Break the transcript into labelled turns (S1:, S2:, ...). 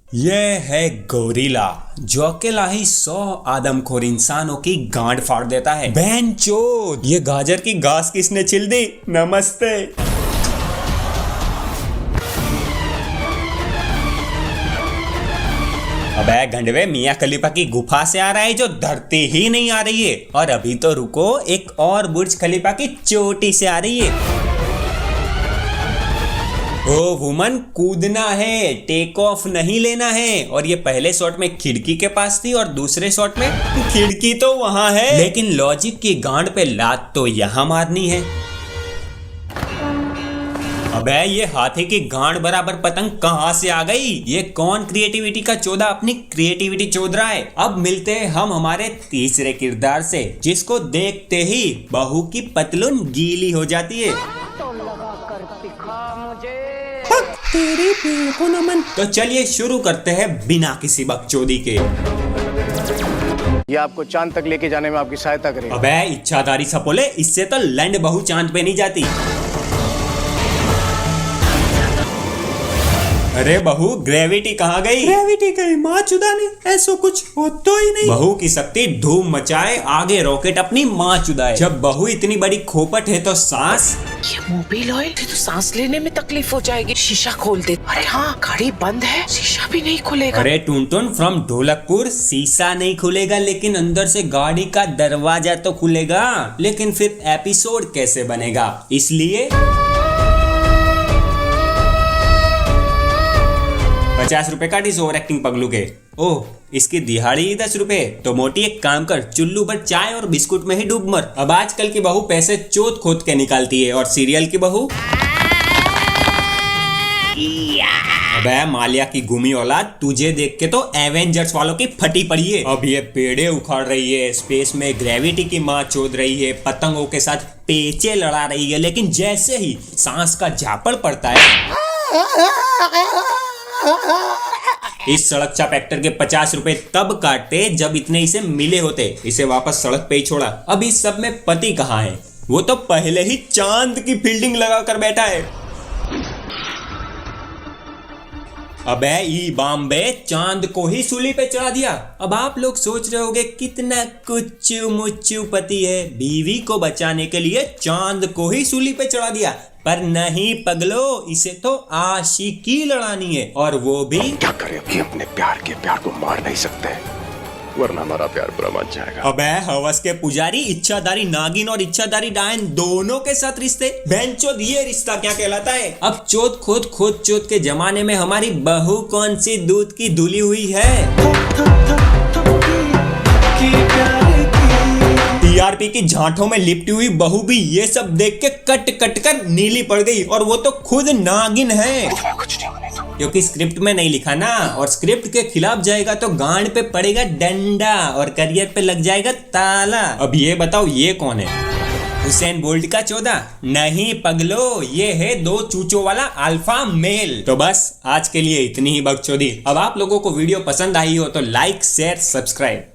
S1: ये है गोरिल्ला जो अकेला ही 100 आदमखोर इंसानों की गांड फाड़ देता है। बेंचोद, ये गाजर की घास किसने छिल दी? नमस्ते। अबे गंडवे, मियां खलीफा की गुफा से आ रहा है जो धरती ही नहीं आ रही है। और अभी तो रुको, एक और बुर्ज खलीफा की चोटी से आ रही है। ओ वुमन, कूदना है, टेक ऑफ नहीं लेना है। और ये पहले शॉट में खिड़की के पास थी और दूसरे शॉट में खिड़की तो वहां है, लेकिन लॉजिक की गांड पे लात तो यहां मारनी है। अबे ये हाथी की गांड बराबर पतंग कहां से आ गई? ये कौन क्रिएटिविटी का चौधा अपनी क्रिएटिविटी चोद रहा है? अब मिलते हैं हम हमारे तीसरे किरदार से, जिसको देखते ही बहू की पतलून गीली हो जाती है। तेरी पीड़ को नमन। तो चलिए शुरू करते हैं बिना किसी बकचोदी के।
S2: ये आपको चांद तक लेके जाने में आपकी सहायता करेगा।
S1: अबे इच्छाधारी सपोले, इससे तो लैंड बहू चांद पे नहीं जाती। अरे बहू, ग्रेविटी कहाँ गई? ग्रेविटी गई माँ चुदाने, ऐसा कुछ होता ही नहीं। बहू की शक्ति धूम मचाए, आगे रॉकेट अपनी माँ चुदाए। जब बहू इतनी बड़ी खोपट है तो सांस,
S3: ये मोबिल ऑयल तो सांस लेने में तकलीफ हो जाएगी। शीशा खोल दे। अरे हाँ, गाड़ी बंद है, शीशा भी नहीं खुलेगा।
S1: अरे टुनटुन फ्रॉम ढोलकपुर, शीशा नहीं खुलेगा लेकिन अंदर से गाड़ी का दरवाजा तो खुलेगा। लेकिन फिर एपिसोड कैसे बनेगा? इसलिए 50 रुपए का डिस ओवर एक्टिंग पगलू के। ओह, इसकी दिहाड़ी 10 रुपए। तो मोटी एक काम कर, चुल्लू पर चाय और बिस्कुट में ही डूब मर। अब आजकल की बहू पैसे चोट खोद के निकालती है और सीरियल की बहू, अबे मालिया की घूमी औलाद, तुझे देख के तो एवेंजर्स वालों की फटी पड़ी है। अब ये पेड़े उखाड़ रही है, स्पेस में ग्रेविटी की माँ चोद रही है, पतंगों के साथ पेचे लड़ा रही है, लेकिन जैसे ही सांस का झापड़ पड़ता है, इस सड़क चाप एक्टर के 50 रुपए तब काटते जब इतने इसे मिले होते। इसे वापस सड़क पे ही छोड़ा। अब इस सब में पति कहाँ है? वो तो पहले ही चांद की फील्डिंग लगा कर बैठा है। अबे ई बॉम्बे, चांद को ही सूली पे चढ़ा दिया। अब आप लोग सोच रहे होंगे कितना कुच्चू मुच्चू पति है, बीवी को बचाने के लिए चांद को ही सूली पे चढ़ा दिया। पर नहीं पगलो, इसे तो आशिकी लड़ानी है, और वो भी
S4: क्या करें कि अपने प्यार को मार नहीं सकते, वरना हमारा प्यार पूरा मच जाएगा।
S1: अबे हवस के पुजारी, इच्छाधारी नागिन और इच्छाधारी डायन दोनों के साथ रिश्ते। बेंचोद, ये रिश्ता क्या कहलाता है? अब चोद खोद चोद के जमाने में हमारी बहू कौन सी दूध की धुली हुई है? टीआरपी की झांठों में लिपटी हुई बहू भी ये सब देख के कट कट कर नीली पड़ गई, और वो तो खुद नागिन है। क्योंकि स्क्रिप्ट में नहीं लिखा ना, और स्क्रिप्ट के खिलाफ जाएगा तो गांड पे पड़ेगा डंडा और करियर पे लग जाएगा ताला। अब ये बताओ, ये कौन है? हुसैन बोल्ट का चौधा? नहीं पगलो, ये है 2 चूचों वाला अल्फा मेल। तो बस आज के लिए इतनी ही बकचोदी। अब आप लोगों को वीडियो पसंद आई हो तो लाइक, शेयर, सब्सक्राइब।